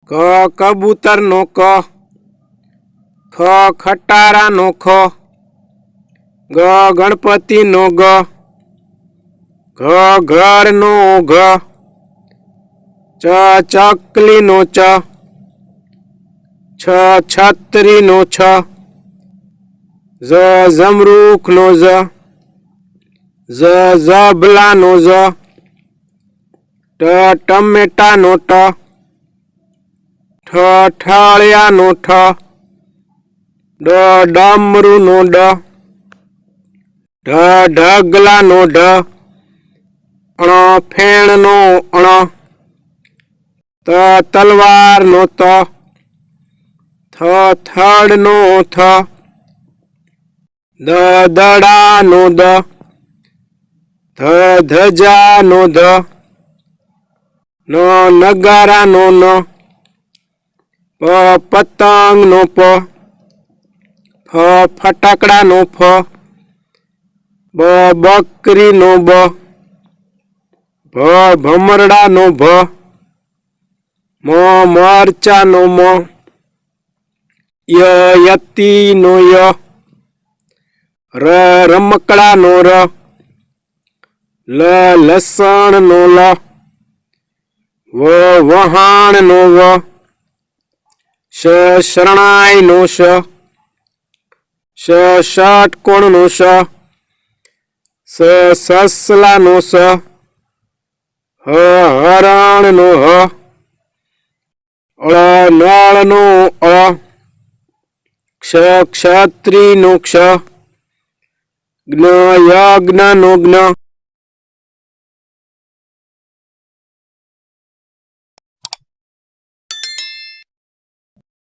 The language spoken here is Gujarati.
ક કબૂતર નો ક, ખ ખટારા નો ખ, ગ ગણપતિ નો ગ, ઘ ઘર નો ઘ, ચ ચકલી નો ચ, છ છત્રી નો છ, જ જમરૂખ નો જ, જ ઝબલા નો જ, ટ ટમેટા નો ટ, ઠ ઠાળિયા નો ઠ, ડ ડમરૂ નો ડ, ઢ ઢગલા નો ઢ, અણ ફેણ નો અણ, ત તલવાર નો ત, થ થડ નો થ, દ દડા નો દ, ધ ધજા નો ધ, ન નગારા નો ન, પ પતંગ નો પ, ફ ફટાકડા નો ફ, બ બકરી નો બ, ભ ભમરડા નો ભ, મ મરચા નો મ, ય યતી નો ય, ર રમકડા નો ર, લ લસણ નો લ, વ વહાણ નો વ, શ શરણાઈ નો શ, શ ષટકોણ નો શ, સ સસલા નો સ, હ હરણ નો હ, અળ નળ નો અ, ક્ષ ક્ષત્રી નો ક્ષ, જ્ઞ યજ્ઞ નો જ્ઞ,